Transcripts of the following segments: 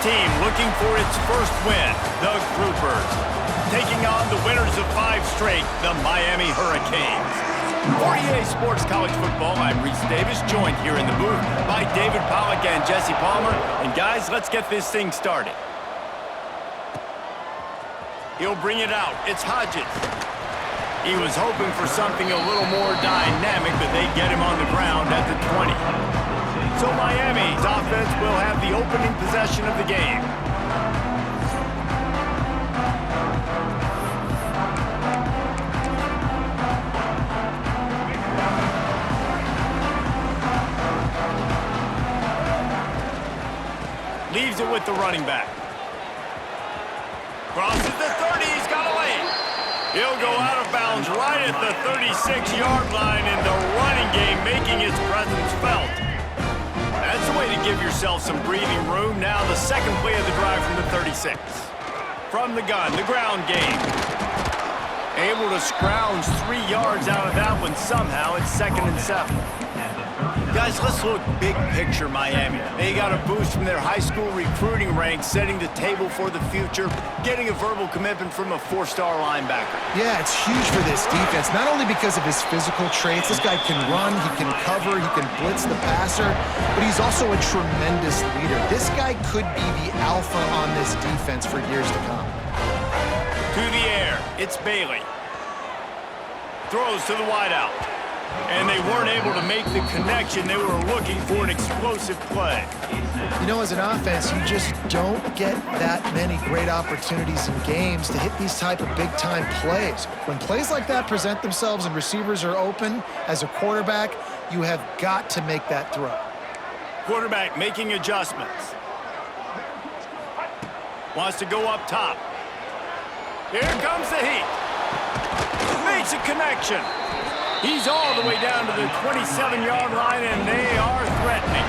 team looking for its first win, the Groupers, taking on the winners of 5 straight, the Miami Hurricanes. For EA Sports College Football, I'm Reese Davis, joined here in the booth by David Pollack and Jesse Palmer. And guys, let's get this thing started. He'll bring it out. It's Hodges. He was hoping for something a little more dynamic, but they get him on the ground at the 20. So Miami's offense will have the opening possession of the game. Leaves it with the running back. Crosses the 30, he's got a lane. He'll go out of bounds right at the 36-yard line, and the running game making its presence felt. That's the way to give yourself some breathing room. Now the second play of the drive from the 36. From the gun, the ground game. Able to scrounge 3 yards out of that one somehow. It's 2nd and 7. Guys, let's look big picture Miami. They got a boost from their high school recruiting ranks, setting the table for the future, getting a verbal commitment from a 4-star linebacker. Yeah, it's huge for this defense, not only because of his physical traits. This guy can run, he can cover, he can blitz the passer, but he's also a tremendous leader. This guy could be the alpha on this defense for years to come. To the air, it's Bailey. Throws to the wideout. And they weren't able to make the connection. They were looking for an explosive play. You know, as an offense, you just don't get that many great opportunities in games to hit these type of big-time plays. When plays like that present themselves and receivers are open, as a quarterback, you have got to make that throw. Quarterback making adjustments. Wants to go up top. Here comes the heat. Makes a connection. He's all the way down to the 27-yard line, and they are threatening.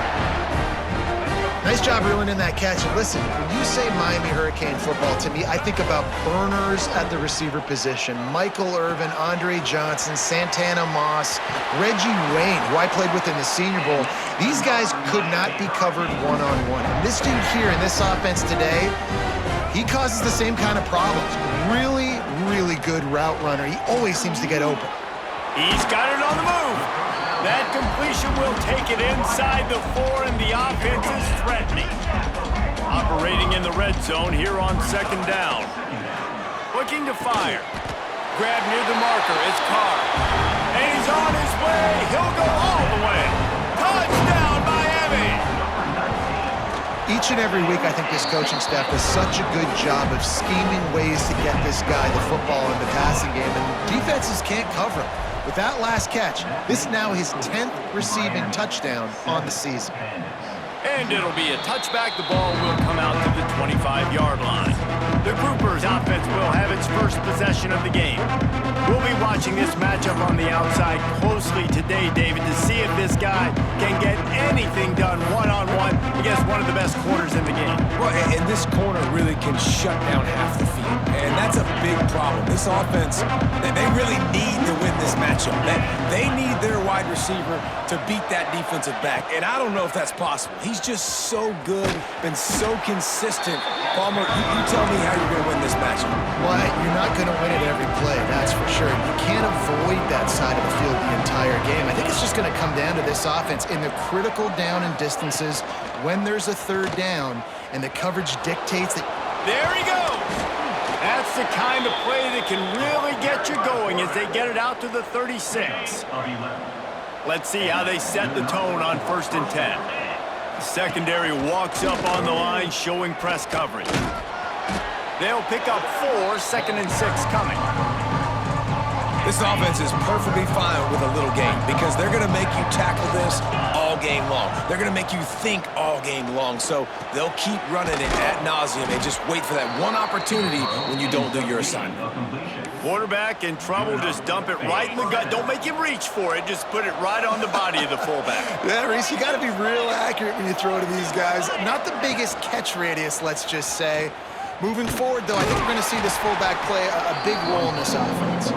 Nice job reeling in that catch. And listen, when you say Miami Hurricane football, to me, I think about burners at the receiver position. Michael Irvin, Andre Johnson, Santana Moss, Reggie Wayne, who I played with in the Senior Bowl. These guys could not be covered one-on-one. And this dude here in this offense today, he causes the same kind of problems. Really, really good route runner. He always seems to get open. He's got it on the move. That completion will take it inside the 4, and the offense is threatening. Operating in the red zone here on 2nd down. Looking to fire. Grab near the marker is Carr. And he's on his way. He'll go all the way. Touchdown, Miami! Each and every week, I think this coaching staff does such a good job of scheming ways to get this guy the football in the passing game, and defenses can't cover him. With that last catch, this is now his 10th receiving touchdown on the season. And it'll be a touchback. The ball will come out to the 25-yard line. The Groupers offense will have its first possession of the game. We'll be watching this matchup on the outside closely today, David, to see if this guy can get anything done one-on-one against one of the best corners in the game. Well, and this corner really can shut down half the field, and that's a big problem. This offense, they really need to win this matchup. They need their wide receiver to beat that defensive back, and I don't know if that's possible. He's just so good, been so consistent. Palmer, you tell me how you're going to win this matchup. Well, you're not going to win it every play, that's for sure. You can't avoid that side of the field the entire game. I think it's just going to come down to this offense in the critical down and distances when there's a 3rd down, and the coverage dictates that. There he goes. That's the kind of play that can really get you going as they get it out to the 36. Let's see how they set the tone on 1st and 10. The secondary walks up on the line, showing press coverage. They'll pick up 4, 2nd and 6 coming. This offense is perfectly fine with a little game because they're going to make you tackle this all game long. They're going to make you think all game long. So they'll keep running it ad nauseum and just wait for that one opportunity when you don't do your assignment. Quarterback in trouble, just dump it right in the gut. Don't make him reach for it. Just put it right on the body of the fullback. Yeah, Reese, you got to be real accurate when you throw to these guys. Not the biggest catch radius, let's just say. Moving forward, though, I think we're going to see this fullback play a big role in this offense.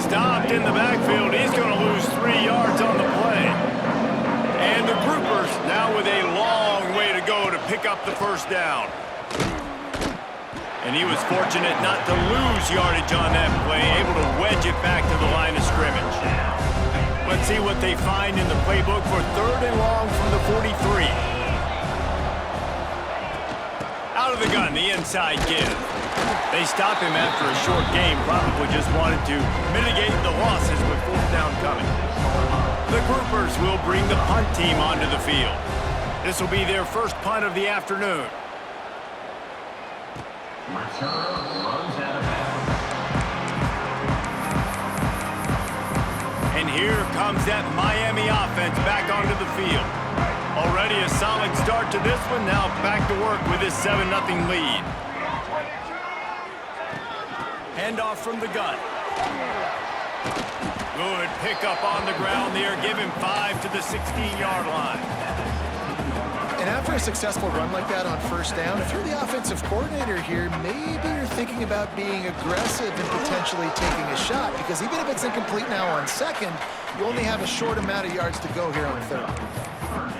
Stopped in the backfield. He's going to lose 3 yards on the play. And the Groupers now with a long way to go to pick up the first down. And he was fortunate not to lose yardage on that play, able to wedge it back to the line of scrimmage. Let's see what they find in the playbook for 3rd and long from the 43. Out of the gun, the inside give. They stop him after a short game, probably just wanted to mitigate the losses with 4th down coming. The groupers will bring the punt team onto the field. This will be their first punt of the afternoon. And here comes that Miami offense back onto the field. Already a solid start to this one. Now back to work with this 7-0 lead. Handoff from the gun. Good pickup on the ground there. Give him 5 to the 16-yard line. And after a successful run like that on 1st down, if you're the offensive coordinator here, maybe you're thinking about being aggressive and potentially taking a shot, because even if it's incomplete now on 2nd, you only have a short amount of yards to go here on 3rd.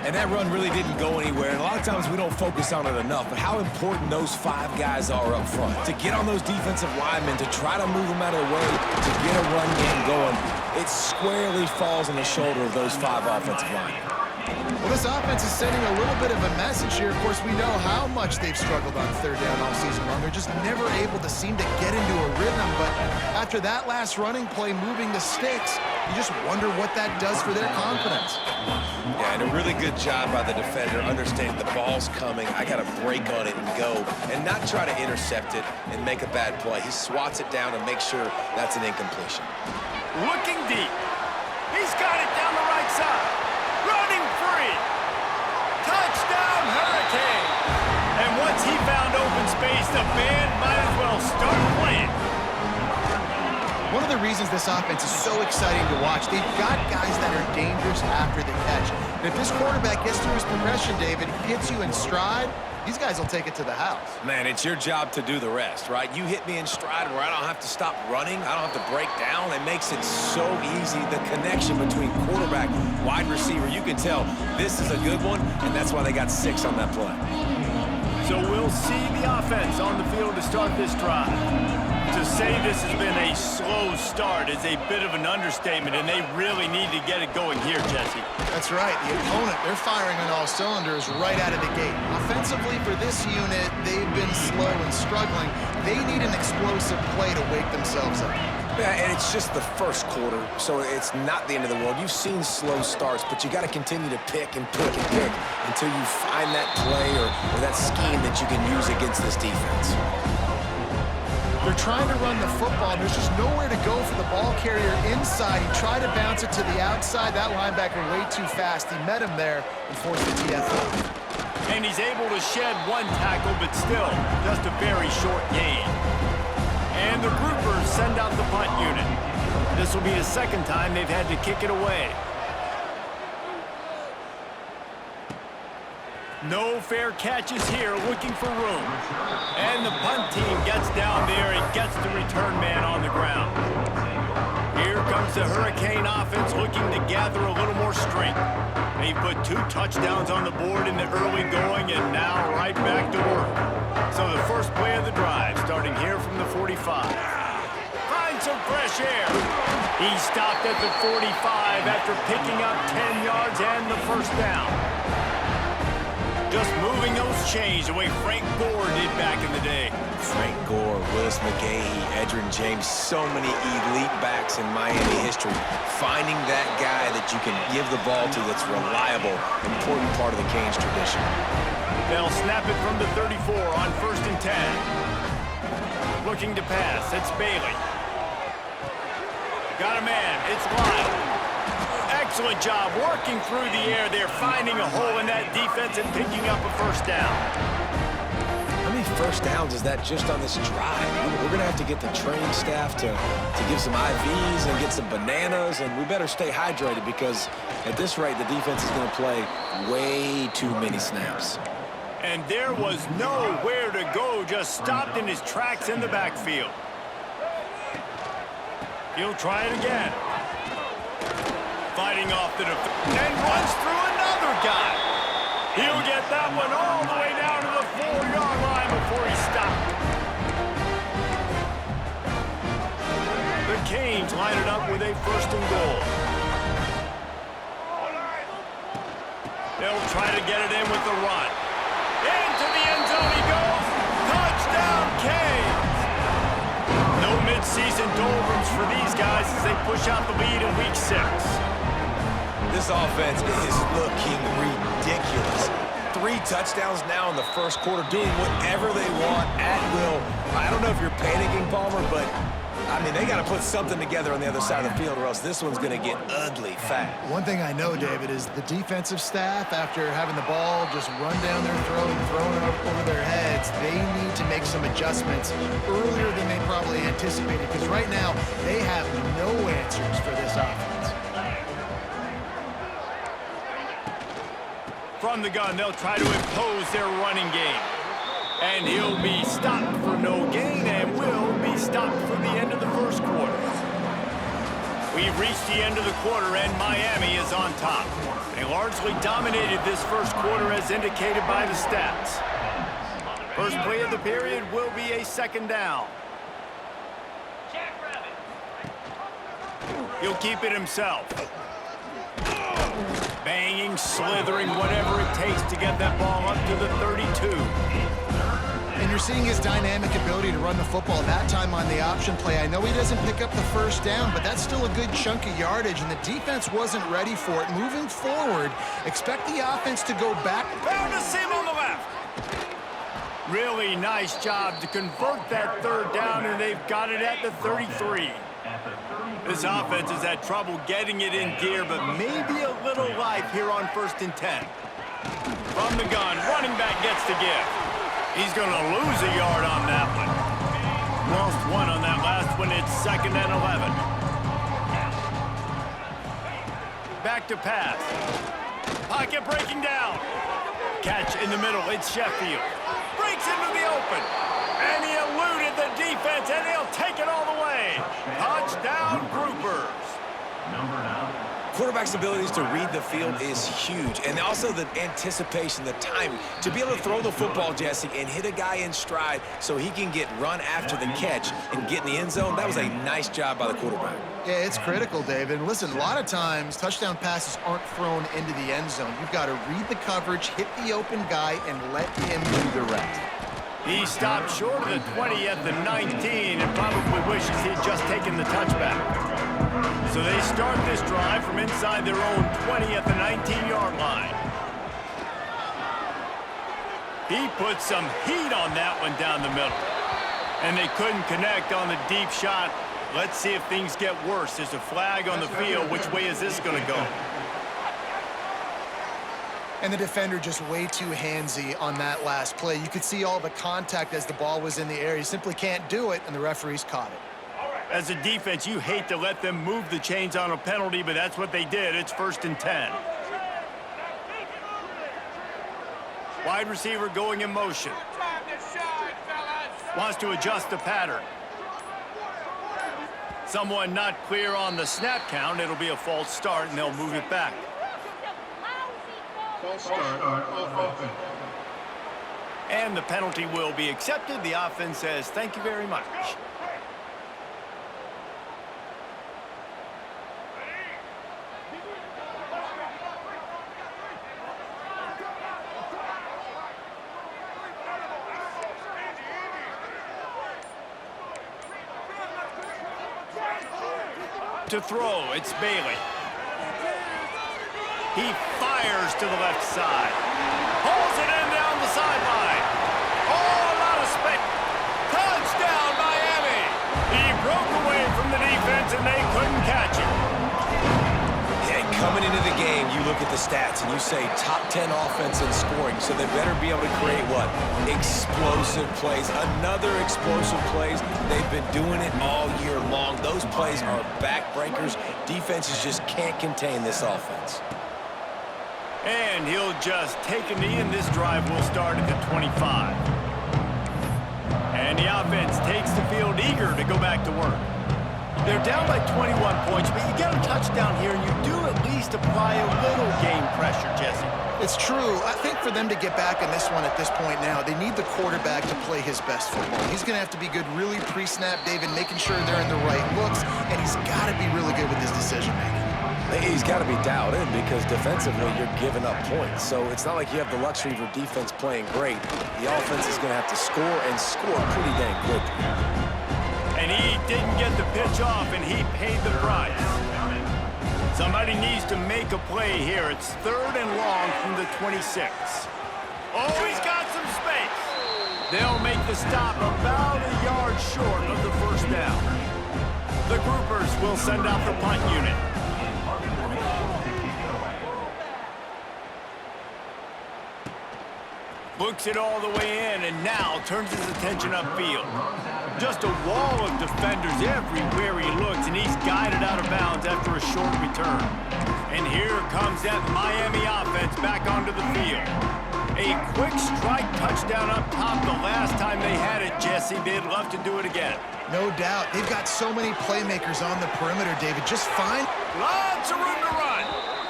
And that run really didn't go anywhere. And a lot of times we don't focus on it enough, but how important those 5 guys are up front. To get on those defensive linemen, to try to move them out of the way, to get a run game going, it squarely falls on the shoulder of those 5 offensive linemen. Well, this offense is sending a little bit of a message here. Of course, we know how much they've struggled on 3rd down all season long. They're just never able to seem to get into a rhythm. But after that last running play, moving the sticks, you just wonder what that does for their confidence. Yeah, and a really good job by the defender, understanding the ball's coming. I got to break on it and go, and not try to intercept it and make a bad play. He swats it down and makes sure that's an incompletion. Looking deep. He's got it down the right side. Running free. Touchdown, Hurricane. And once he found open space, the band might as well start playing. One of the reasons this offense is so exciting to watch, they've got guys that are dangerous after the catch. And if this quarterback gets through his progression, David, hits you in stride, these guys will take it to the house. Man, it's your job to do the rest, right? You hit me in stride where I don't have to stop running. I don't have to break down. It makes it so easy. The connection between quarterback, wide receiver, you can tell this is a good one, and that's why they got 6 on that play. So we'll see the offense on the field to start this drive. To say this has been a slow start is a bit of an understatement, and they really need to get it going here, Jesse. That's right. The opponent, they're firing on all cylinders right out of the gate. Offensively for this unit, they've been slow and struggling. They need an explosive play to wake themselves up. Yeah, and it's just the first quarter, so it's not the end of the world. You've seen slow starts, but you got to continue to pick and pick and pick until you find that play or that scheme that you can use against this defense. They're trying to run the football, and there's just nowhere to go for the ball carrier inside. He tried to bounce it to the outside. That linebacker way too fast. He met him there and forced the TFL. And he's able to shed 1 tackle, but still just a very short gain. And the groupers send out the punt unit. This will be the 2nd time they've had to kick it away. No fair catches here, looking for room. And the punt team gets down there and gets the return man on the ground. Here comes the Hurricane offense looking to gather a little more strength. They put 2 touchdowns on the board in the early going and now right back to work. So the first play of the drive, starting here from the 45. Find some fresh air. He stopped at the 45 after picking up 10 yards and the first down. Just moving those chains the way Frank Gore did back in the day. Frank Gore, Willis McGahee, Edgerrin James, so many elite backs in Miami history. Finding that guy that you can give the ball to that's reliable, important part of the Canes tradition. They'll snap it from the 34 on 1st and 10. Looking to pass, it's Bailey. Got a man, it's Lyle. Excellent job working through the air there, finding a hole in that defense and picking up a first down. How many first downs is that just on this drive? We're going to have to get the training staff to give some IVs and get some bananas, and we better stay hydrated because at this rate, the defense is going to play way too many snaps. And there was nowhere to go, just stopped in his tracks in the backfield. He'll try it again. Fighting off the defense and runs through another guy. He'll get that one all the way down to the 4-yard line before he stopped. The Canes line it up with a 1st and goal. They'll try to get it in with the run. Into the end zone he goes. Touchdown, Canes! No mid-season doldrums for these guys as they push out the lead in Week 6. This offense is looking ridiculous. 3 touchdowns now in the 1st quarter, doing whatever they want at will. I don't know if you're panicking, Palmer, but, I mean, they got to put something together on the other side of the field or else this one's going to get ugly fast. One thing I know, David, is the defensive staff, after having the ball just run down their throat and thrown it over their heads, they need to make some adjustments earlier than they probably anticipated, because right now they have no answers for this offense. From the gun, they'll try to impose their running game. And he'll be stopped for no gain and will be stopped for the end of the 1st quarter. We've reached the end of the quarter and Miami is on top. They largely dominated this 1st quarter as indicated by the stats. First play of the period will be a 2nd down. He'll keep it himself. Banging, slithering, whatever it takes to get that ball up to the 32. And you're seeing his dynamic ability to run the football, that time on the option play. I know he doesn't pick up the 1st down, but that's still a good chunk of yardage, and the defense wasn't ready for it. Moving forward, expect the offense to go back. Found a seam on the left. Really nice job to convert that 3rd down, and they've got it at the 33. This offense has had trouble getting it in gear, but maybe a little life here on 1st and 10. From the gun, running back gets the give. He's going to lose a yard on that one. Lost 1 on that last one. It's 2nd and 11. Back to pass. Pocket breaking down. Catch in the middle. It's Sheffield. Breaks into the open. And he eluded the defense, and he'll take it all the way. Touchdown, Groupers. Quarterback's abilities to read the field is huge, and also the anticipation, the time to be able to throw the football, Jesse, and hit a guy in stride so he can get run after the catch and get in the end zone. That was a nice job by the quarterback. Yeah, it's critical, David. Listen, a lot of times touchdown passes aren't thrown into the end zone. You've got to read the coverage, hit the open guy, and let him do the rest. He stopped short of the 20 at the 19 and probably wishes he'd just taken the touchback. So they start this drive from inside their own 20 at the 19-yard line. He put some heat on that one down the middle. And they couldn't connect on the deep shot. Let's see if things get worse. There's a flag on the field. Which way is this going to go? And the defender just way too handsy on that last play. You could see all the contact as the ball was in the air. He simply can't do it, and the referees caught it. As a defense, you hate to let them move the chains on a penalty, but that's what they did. It's 1st and 10. Wide receiver going in motion. Wants to adjust the pattern. Someone not clear on the snap count. It'll be a false start, and they'll move it back. False start on offense. And the penalty will be accepted. The offense says, thank you very much. To throw, it's Bailey. He fires to the left side. Pulls it in down the sideline. Oh, a lot of space. Touchdown, Miami. He broke away from the defense, and they couldn't catch him. And coming into the game, you look at the stats, and you say top 10 offense in scoring, so they better be able to create what? Explosive plays. Another explosive plays. They've been doing it all year long. Those plays are backbreakers. Defenses just can't contain this offense. And he'll just take a knee, and this drive will start at the 25. And the offense takes the field eager to go back to work. They're down by 21 points, but you get a touchdown here, and you do at least apply a little game pressure, Jesse. It's true. I think for them to get back in this one at this point now, they need the quarterback to play his best football. He's going to have to be good really pre-snap, David, making sure they're in the right looks, and he's got to be really good with his decision-making. He's got to be dialed in because defensively you're giving up points. So it's not like you have the luxury of your defense playing great. The offense is going to have to score and score pretty dang quickly. And he didn't get the pitch off, and he paid the price. Somebody needs to make a play here. It's 3rd and long from the 26. Oh, he's got some space. They'll make the stop about a yard short of the first down. The groupers will send out the punt unit. Books it all the way in, and now turns his attention upfield. Just a wall of defenders everywhere he looks, and he's guided out of bounds after a short return. And here comes that Miami offense back onto the field. A quick strike touchdown up top the last time they had it, Jesse. They'd love to do it again. No doubt. They've got so many playmakers on the perimeter, David. Just fine. Lots of room to run.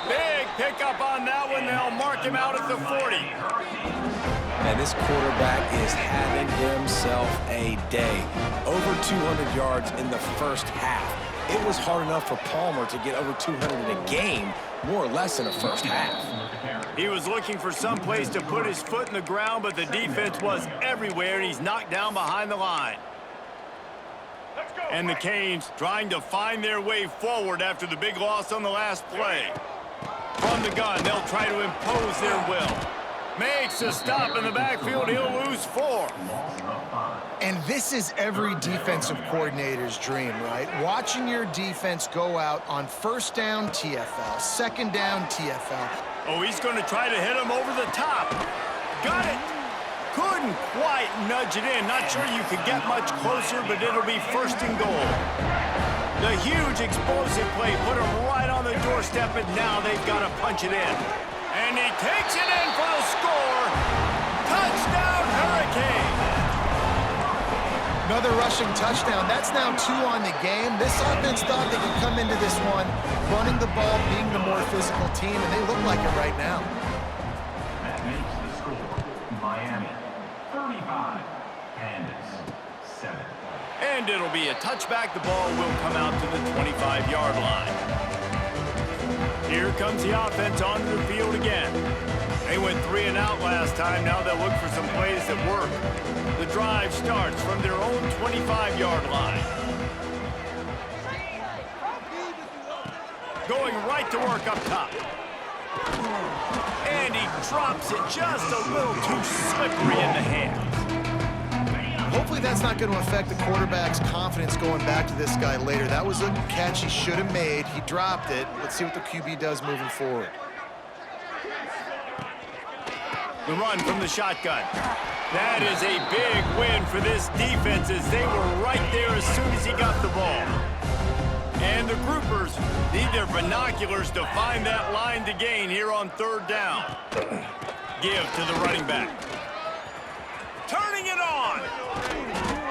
Big pickup on that one. They'll mark him out at the 40. And this quarterback is having himself a day. Over 200 yards in the first half. It was hard enough for Palmer to get over 200 in a game, more or less in the first half. He was looking for some place to put his foot in the ground, but the defense was everywhere, and he's knocked down behind the line. And the Canes trying to find their way forward after the big loss on the last play. From the gun, they'll try to impose their will. Makes a stop in the backfield. He'll lose 4. And this is every defensive coordinator's dream, right? Watching your defense go out on 1st down TFL, 2nd down TFL. Oh, he's going to try to hit him over the top. Got it. Couldn't quite nudge it in. Not sure you could get much closer, but it'll be 1st and goal. The huge explosive play put him right on the doorstep, and now they've got to punch it in. And he takes it in for the score. Touchdown, Hurricanes. Another rushing touchdown. That's now 2 on the game. This offense thought they could come into this one running the ball, being the more physical team, and they look like it right now. That makes the score Miami 35, Kansas 7. And it'll be a touchback. The ball will come out to the 25-yard line. Here comes the offense onto the field again. They went 3 and out last time. Now they'll look for some plays that work. The drive starts from their own 25-yard line. Going right to work up top. And he drops it just a little too slippery in the hands. Hopefully that's not going to affect the quarterback's confidence going back to this guy later. That was a catch he should have made. He dropped it. Let's see what the QB does moving forward. The run from the shotgun. That is a big win for this defense as they were right there as soon as he got the ball. And the groupers need their binoculars to find that line to gain here on 3rd down. Give to the running back. Turning it on.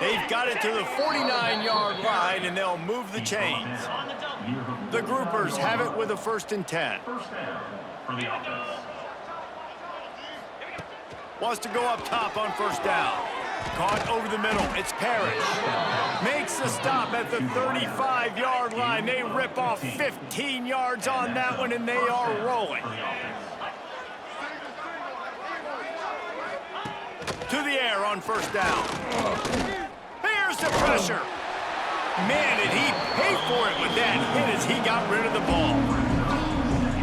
They've got it to the 49-yard line, and they'll move the chains. The groupers have it with a 1st and 10. First down for the offense. Wants to go up top on 1st down. Caught over the middle. It's Parrish. Makes the stop at the 35-yard line. They rip off 15 yards on that one, and they are rolling. To the air on 1st down. Here's the pressure. Man, did he pay for it with that hit as he got rid of the ball.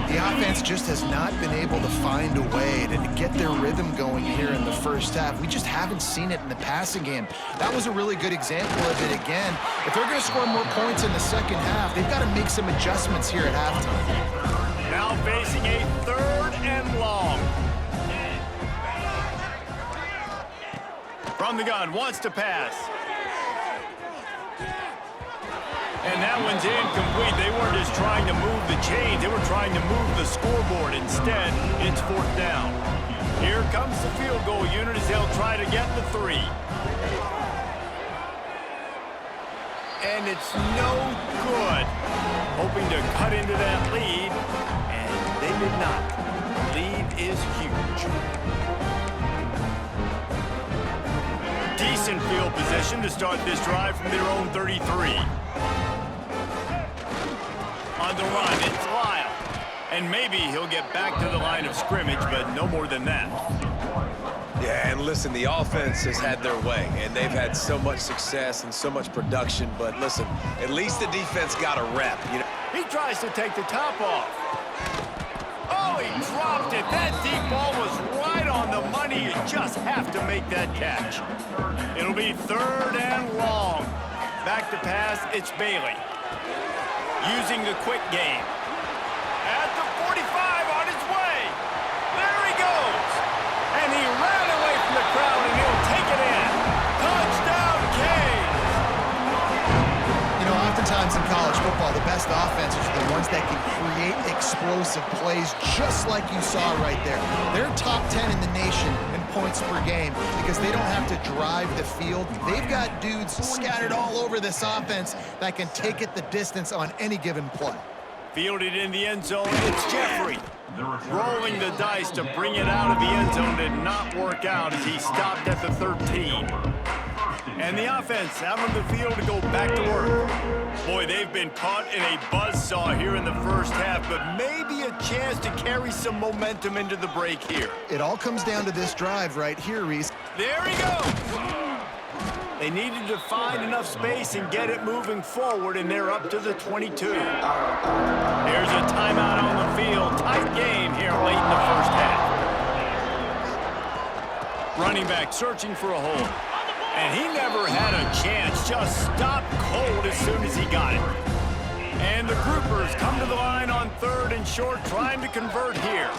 The offense just has not been able to find a way to get their rhythm going here in the first half. We just haven't seen it in the passing game. That was a really good example of it again. If they're going to score more points in the second half, they've got to make some adjustments here at halftime. Now facing a 3rd and long. From the gun, wants to pass. And that one's incomplete. They weren't just trying to move the chains. They were trying to move the scoreboard. Instead, it's 4th down. Here comes the field goal unit as they'll try to get the 3. And it's no good. Hoping to cut into that lead, and they did not. lead is huge. Decent field position to start this drive from their own 33. On the run, it's Lyle. And maybe he'll get back to the line of scrimmage, but no more than that. Yeah, and listen, the offense has had their way, and they've had so much success and so much production. But listen, at least the defense got a rep. You know, He tries to take the top off. Oh, he dropped it. That deep ball was right on the money. You just have to make that catch. It'll be 3rd and long. Back to pass, it's Bailey. Using the quick game. At the 45, on his way. There he goes. And he ran away from the crowd, and he'll take it in. Touchdown, Canes. You know, oftentimes in college football, the best offenses are the ones that can create explosive plays, just like you saw right there. They're top 10 in the nation in points per game because they don't have to drive the field. They've got dudes scattered all over this offense that can take it the distance on any given play. Fielded in the end zone, it's Jeffrey. Rolling the dice to bring it out of the end zone did not work out as he stopped at the 13. And the offense out on the field to go back to work. Boy, they've been caught in a buzzsaw here in the first half, but maybe a chance to carry some momentum into the break here. It all comes down to this drive right here, Reese. There he goes. They needed to find enough space and get it moving forward, and they're up to the 22. There's a timeout on the field. Tight game here late in the first half. Running back searching for a hole. And he never had a chance. Just stopped cold as soon as he got it. And the groupers come to the line on 3rd and short, trying to convert here.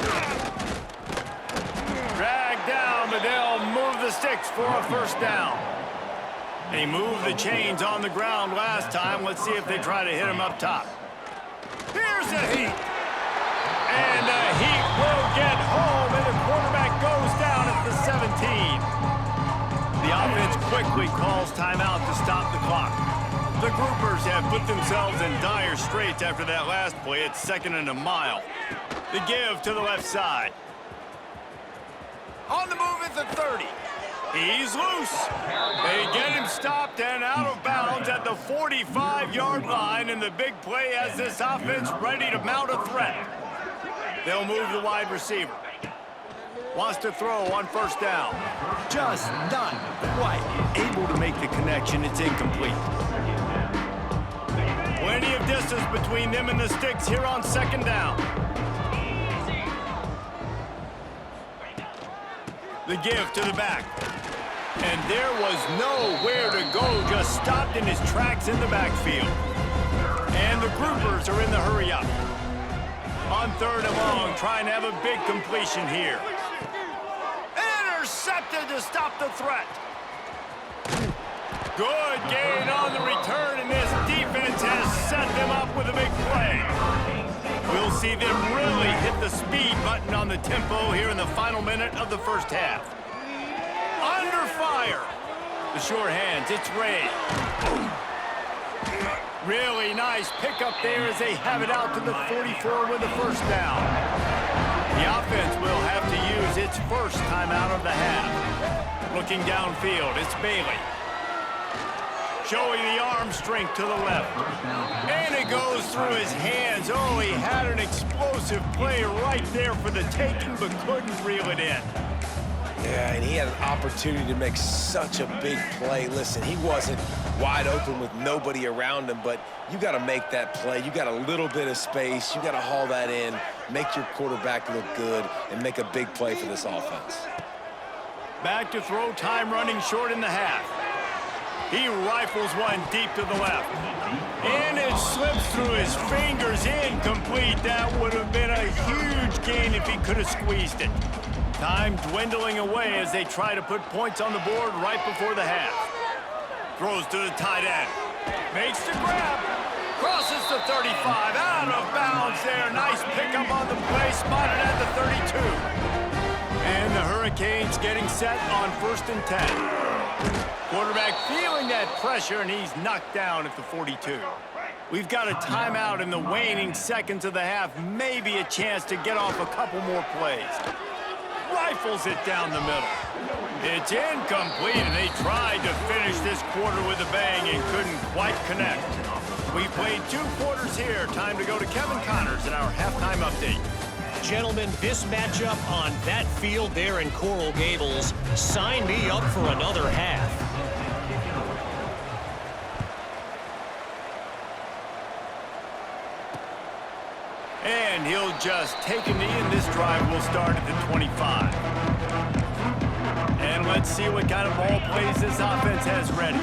Dragged down, but they'll move the sticks for a 1st down. They moved the chains on the ground last time. Let's see if they try to hit him up top. Here's a heat. And the heat will get home, and the quarterback goes down at the 17. The offense quickly calls timeout to stop the clock. The groupers have put themselves in dire straits after that last play. It's 2nd and a mile. The give to the left side. On the move at the 30. He's loose. They get him stopped and out of bounds at the 45-yard line, and the big play has this offense ready to mount a threat. They'll move the wide receiver. Wants to throw on 1st down. Just not quite able to make the connection. It's incomplete. Plenty of distance between them and the sticks here on 2nd down. The give to the back. And there was nowhere to go, just stopped in his tracks in the backfield. And the groupers are in the hurry up. On 3rd and long, trying to have a big completion here. Intercepted to stop the threat. Good gain on the return, and this defense has set them up with a big play. We'll see them really hit the speed button on the tempo here in the final minute of the first half. Under fire. The sure hands, it's Ray. Really nice pickup there as they have it out to the 44 with the 1st down. The offense will have to use its first timeout of the half. Looking downfield, it's Bailey. Showing the arm strength to the left. And it goes through his hands. Oh, he had an explosive play right there for the taking, but couldn't reel it in. yeah, and he had an opportunity to make such a big play. Listen, he wasn't wide open with nobody around him, but you got to make that play. You got a little bit of space. You got to haul that in, make your quarterback look good, and make a big play for this offense. Back to throw, time running short in the half. He rifles one deep to the left. And it slips through his fingers, incomplete. That would have been a huge gain if he could have squeezed it. Time dwindling away as they try to put points on the board right before the half. Throws to the tight end. Makes the grab. Crosses the 35. Out of bounds there. Nice pickup on the play. Spotted at the 32. And the Hurricanes getting set on 1st and 10. Quarterback feeling that pressure, and he's knocked down at the 42. We've got a timeout in the waning seconds of the half. Maybe a chance to get off a couple more plays. Rifles it down the middle. It's incomplete, and they tried to finish this quarter with a bang and couldn't quite connect. We played 2 quarters here. Time to go to Kevin Connors in our halftime update. Gentlemen, this matchup on that field there in Coral Gables, sign me up for another half. And he'll just take a knee, and this drive will start at the 25. And let's see what kind of ball plays this offense has ready.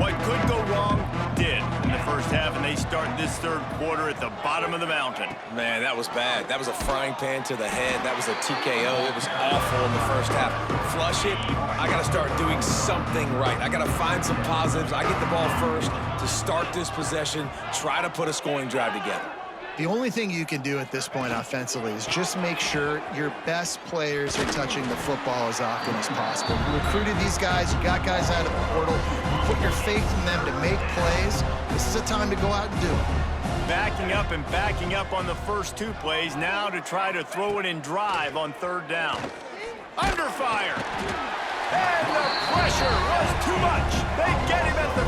What could go wrong did in the first half, and they start this third quarter at the bottom of the mountain. Man, that was bad. That was a frying pan to the head. That was a TKO. It was awful in the first half. Flush it. I got to start doing something right. I got to find some positives. I get the ball first to start this possession, try to put a scoring drive together. The only thing you can do at this point offensively is just make sure your best players are touching the football as often as possible. You recruited these guys, you got guys out of the portal, you put your faith in them to make plays. This is a time to go out and do it. Backing up on the first 2 plays, now to try to throw it in drive on third down. Under fire! And the pressure was too much. They get him at the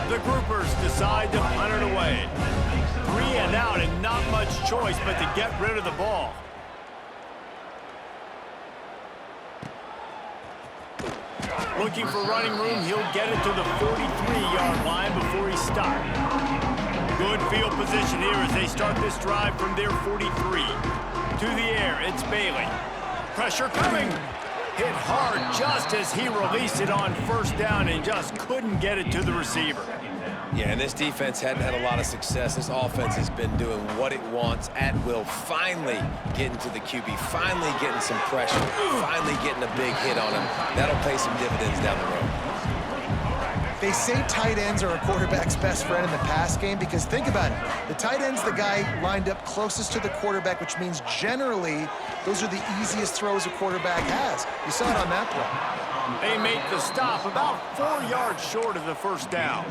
15. The groupers decide to punt it away. 3 and out, and not much choice but to get rid of the ball. Looking for running room, he'll get it to the 43-yard line before he stopped. Good field position here as they start this drive from their 43. To the air, it's Bailey. Pressure coming. Hit hard just as he released it on first down and just couldn't get it to the receiver. Yeah, and this defense hadn't had a lot of success. This offense has been doing what it wants at will. Finally getting to the QB, finally getting some pressure, finally getting a big hit on him. That'll pay some dividends down the road. They say tight ends are a quarterback's best friend in the pass game because think about it. The tight end's the guy lined up closest to the quarterback, which means generally those are the easiest throws a quarterback has. You saw it on that play. They make the stop about 4 yards short of the first down.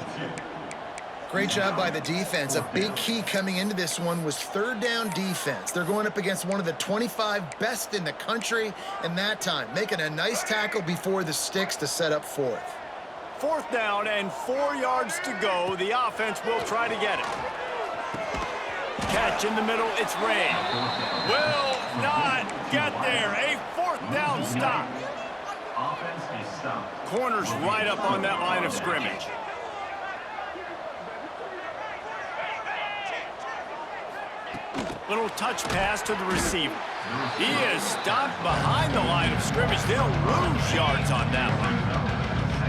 Great job by the defense. A big key coming into this one was third down defense. They're going up against one of the 25 best in the country in that time, making a nice tackle before the sticks to set up fourth. 4th down and 4 yards to go. The offense will try to get it. Catch in the middle, it's Ray. Will not get there. A 4th down stop. Offense is stopped. Corners right up on that line of scrimmage. Little touch pass to the receiver. He is stopped behind the line of scrimmage. They'll lose yards on that one.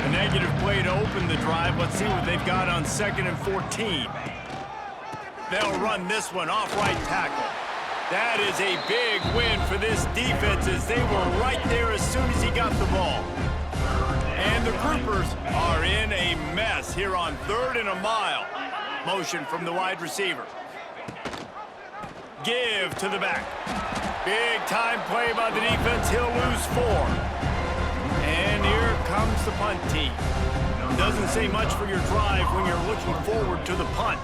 A negative play to open the drive. Let's see what they've got on 2nd and 14. They'll run this one off right tackle. That is a big win for this defense as they were right there as soon as he got the ball. And the groupers are in a mess here on 3rd and a mile. Motion from the wide receiver. Give to the back. Big time play by the defense. He'll lose 4. And here comes the punt team. Doesn't say much for your drive when you're looking forward to the punt.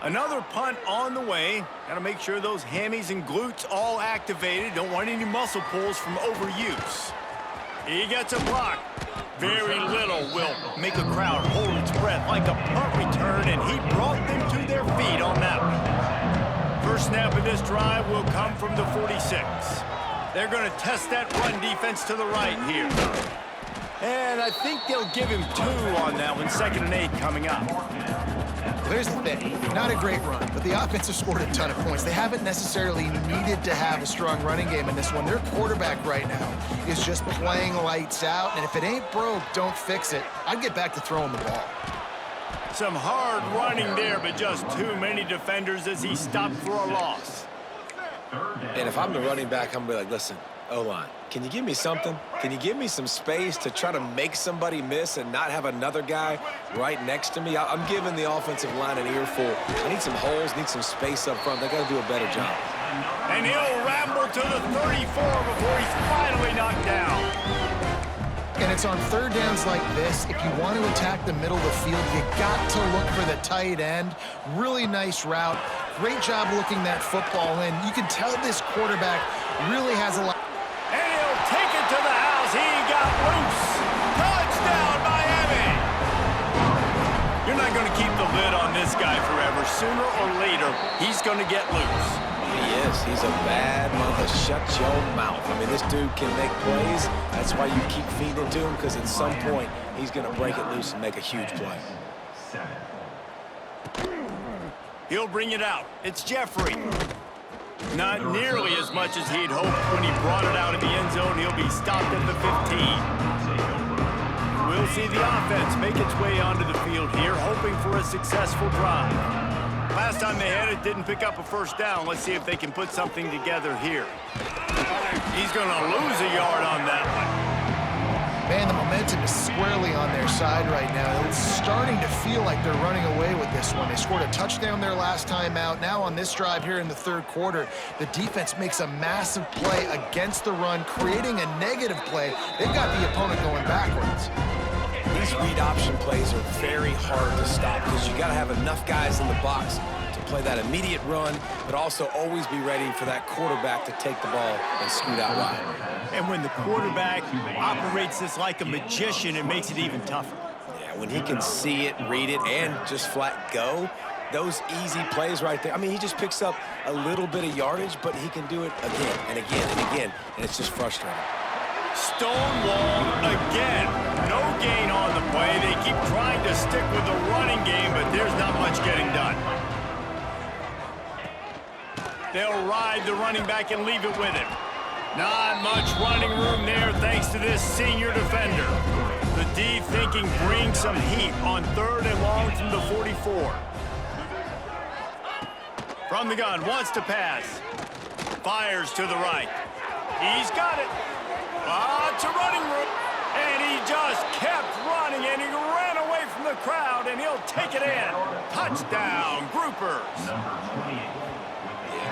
Another punt on the way. Got to make sure those hammies and glutes all activated. Don't want any muscle pulls from overuse. He gets a block. Very little will make a crowd hold its breath like a punt return, and he brought them to their feet on that one. First snap of this drive will come from the 46. They're going to test that run defense to the right here. And I think they'll give him 2 on that one. 2nd and 8 coming up. Here's the thing, not a great run, but the offense has scored a ton of points. They haven't necessarily needed to have a strong running game in this one. Their quarterback right now is just playing lights out, and if it ain't broke, don't fix it. I'd get back to throwing the ball. Some hard running there, but just too many defenders as he stopped for a loss. And if I'm the running back, I'm going to be like, listen, O-line, can you give me something? Can you give me some space to try to make somebody miss and not have another guy right next to me? I'm giving the offensive line an earful. I need some holes, need some space up front. They got to do a better job. And he'll ramble to the 34 before he's finally knocked down. And it's on third downs like this. If you want to attack the middle of the field, you got to look for the tight end. Really nice route. Great job looking that football in. You can tell this quarterback really has a lot. And he'll take it to the house. He got loose. Touchdown, Miami. You're not going to keep the lid on this guy forever. Sooner or later, he's going to get loose. He is. He's a bad mother. Shut your mouth. I mean, this dude can make plays. That's why you keep feeding it to him, because at some point, he's going to break it loose and make a huge play. He'll bring it out. It's Jeffrey. Not nearly as much as he'd hoped when he brought it out of the end zone. He'll be stopped at the 15. We'll see the offense make its way onto the field here, hoping for a successful drive. Last time they had it, didn't pick up a first down. Let's see if they can put something together here. He's going to lose a yard on that one. Man, the momentum is squarely on their side right now. It's starting to feel like they're running away with this one. They scored a touchdown their last time out. Now on this drive here in the third quarter, the defense makes a massive play against the run, creating a negative play. They've got the opponent going backwards. These read option plays are very hard to stop because you got to have enough guys in the box to play that immediate run, but also always be ready for that quarterback to take the ball and scoot out wide. And when the quarterback operates this like a magician, it makes it even tougher. Yeah, when he can see it, read it, and just flat go, those easy plays right there. I mean, he just picks up a little bit of yardage, but he can do it again and again and again, and it's just frustrating. Stonewalled again. No gain on the play. They keep trying to stick with the running game, but there's not much getting done. They'll ride the running back and leave it with him. Not much running room there thanks to this senior defender. The D thinking brings some heat on third and long from the 44. From the gun, wants to pass. Fires to the right. He's got it. Lots of running room. And he just kept running, and he ran away from the crowd, and he'll take it in. Touchdown, Groupers.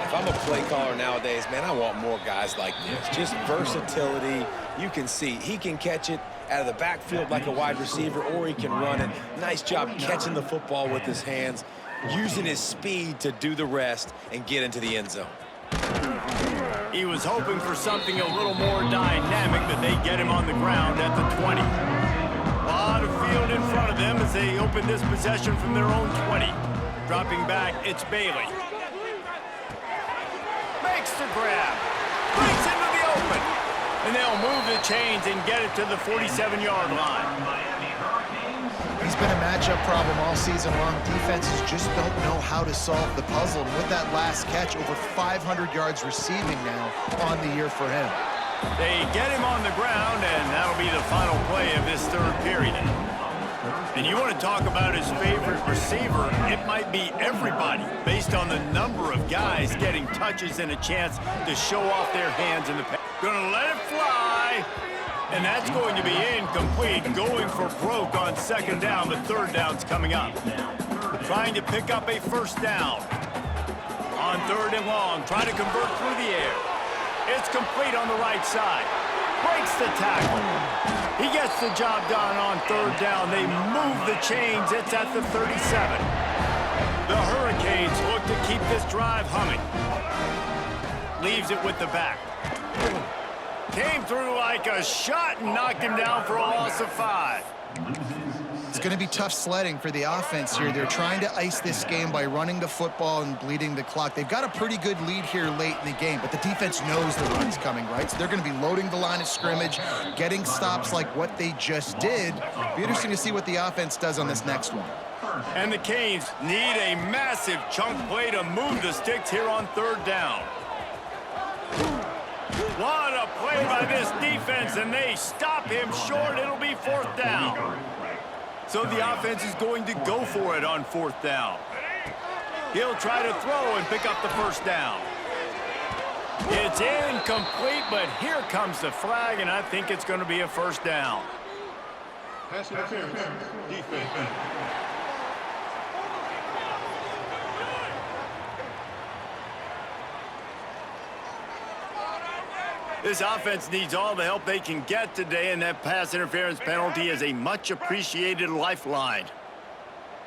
If I'm a play caller nowadays, man, I want more guys like this. Just versatility. You can see he can catch it out of the backfield like a wide receiver, or he can run it. Nice job catching the football with his hands, using his speed to do the rest and get into the end zone. He was hoping for something a little more dynamic, but they get him on the ground at the 20. A lot of field in front of them as they open this possession from their own 20. Dropping back, it's Bailey. Makes the grab. Breaks into the open. And they'll move the chains and get it to the 47-yard line. He's been a matchup problem all season long. Defenses just don't know how to solve the puzzle. And with that last catch, over 500 yards receiving now on the year for him. They get him on the ground, and that'll be the final play of this third period. And you want to talk about his favorite receiver, it might be everybody, based on the number of guys getting touches and a chance to show off their hands in the pass. Gonna let it fly. And that's going to be incomplete, going for broke on second down, but third down's coming up. Trying to pick up a first down. On third and long, trying to convert through the air. It's complete on the right side. Breaks the tackle. He gets the job done on third down. They move the chains. It's at the 37. The Hurricanes look to keep this drive humming. Leaves it with the back. Came through like a shot and knocked him down for a loss of 5. It's going to be tough sledding for the offense here. They're trying to ice this game by running the football and bleeding the clock. They've got a pretty good lead here late in the game, but the defense knows the run's coming, right? So they're going to be loading the line of scrimmage, getting stops like what they just did. Be interesting to see what the offense does on this next one. And the Canes need a massive chunk play to move the sticks here on third down. What a play by this defense, and they stop him short. It'll be fourth down. So the offense is going to go for it on fourth down. He'll try to throw and pick up the first down. It's incomplete, but here comes the flag, and I think it's going to be a first down. Pass interference, defense. This offense needs all the help they can get today, and that pass interference penalty is a much-appreciated lifeline.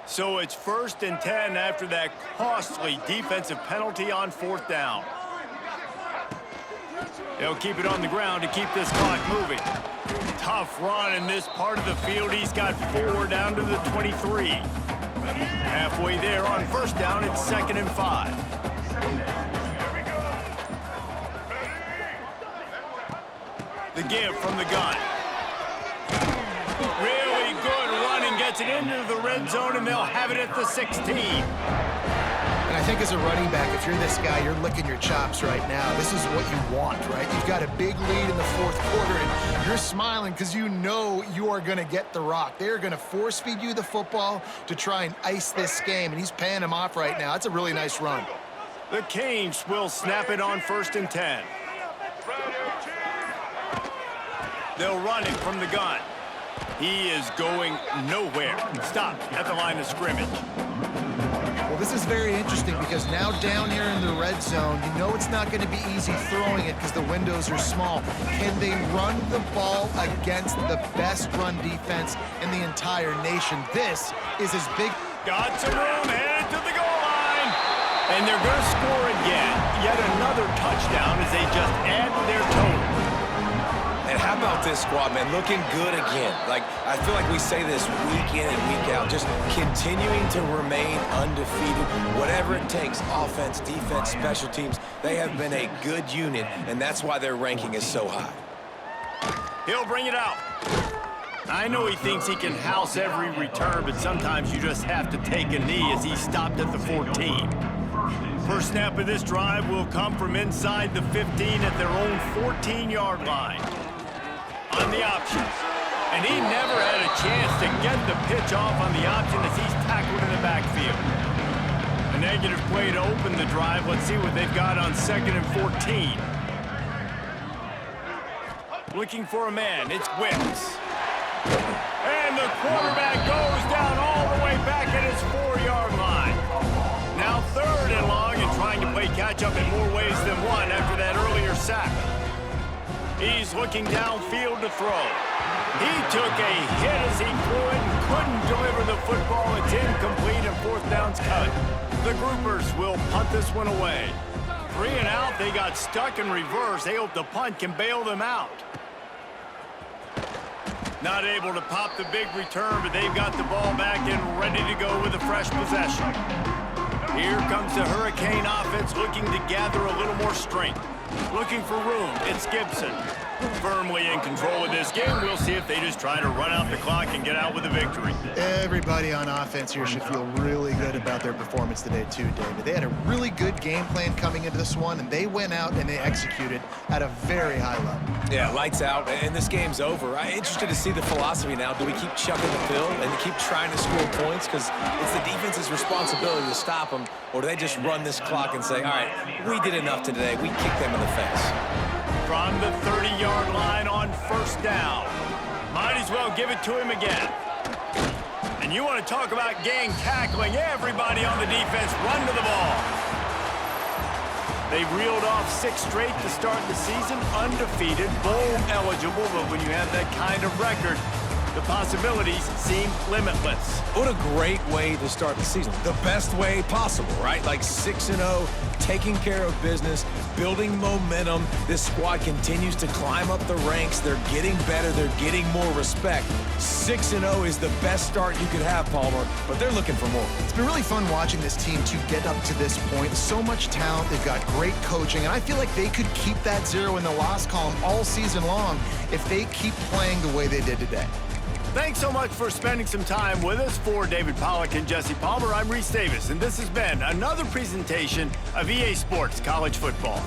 So it's 1st and 10 after that costly defensive penalty on 4th down. They'll keep it on the ground to keep this clock moving. Tough run in this part of the field. He's got 4 down to the 23. Halfway there on 1st down, it's 2nd and 5. The give from the gun. Really good running, gets it into the red zone, and they'll have it at the 16. And I think as a running back, if you're this guy, you're licking your chops right now. This is what you want, right? You've got a big lead in the 4th quarter, and you're smiling because you know you are going to get the rock. They're going to force-feed you the football to try and ice this game, and he's paying him off right now. That's a really nice run. The Canes will snap it on 1st and 10. They'll run it from the gun. He is going nowhere. Stopped at the line of scrimmage. Well, this is very interesting because now down here in the red zone, you know it's not going to be easy throwing it because the windows are small. Can they run the ball against the best run defense in the entire nation? This is as big. Got some room, headed to the goal line. And they're going to score again. Yet another touchdown as they just add to their total. And how about this squad, man? Looking good again. Like, I feel like we say this week in and week out, just continuing to remain undefeated. Whatever it takes, offense, defense, special teams, they have been a good unit, and that's why their ranking is so high. He'll bring it out. I know he thinks he can house every return, but sometimes you just have to take a knee as he stopped at the 14. First snap of this drive will come from inside the 15 at their own 14-yard line. On the option. And he never had a chance to get the pitch off on the option as he's tackled in the backfield. A negative play to open the drive. Let's see what they've got on 2nd and 14. Looking for a man. It's Wicks. And the quarterback goes down all the way back at his 4-yard line. Now 3rd and long and trying to play catch-up in more ways than one after that earlier sack. He's looking downfield to throw. He took a hit as he threw it and couldn't deliver the football. It's incomplete and 4th down's cut. The Groupers will punt this one away. 3 and out, they got stuck in reverse. They hope the punt can bail them out. Not able to pop the big return, but they've got the ball back and ready to go with a fresh possession. Here comes the Hurricane offense looking to gather a little more strength. Looking for room, it's Gibson. Firmly in control of this game. We'll see if they just try to run out the clock and get out with a victory. Everybody on offense here should feel really good about their performance today too, David. They had a really good game plan coming into this one, and they went out and they executed at a very high level. Yeah, lights out, and this game's over. I'm interested to see the philosophy now. Do we keep chucking the pill and keep trying to score points? Because it's the defense's responsibility to stop them, or do they just run this clock and say, all right, we did enough today. We kicked them in the face. From the 30-yard line on 1st down. Might as well give it to him again. And you want to talk about gang tackling. Everybody on the defense run to the ball. They reeled off 6 straight to start the season, undefeated, bowl eligible, but when you have that kind of record, the possibilities seem limitless. What a great way to start the season. The best way possible, right? Like 6-0, taking care of business, building momentum. This squad continues to climb up the ranks. They're getting better. They're getting more respect. 6-0 is the best start you could have, Palmer, but they're looking for more. It's been really fun watching this team to get up to this point. So much talent. They've got great coaching, and I feel like they could keep that 0 in the loss column all season long if they keep playing the way they did today. Thanks so much for spending some time with us. For David Pollack and Jesse Palmer, I'm Reese Davis, and this has been another presentation of EA Sports College Football.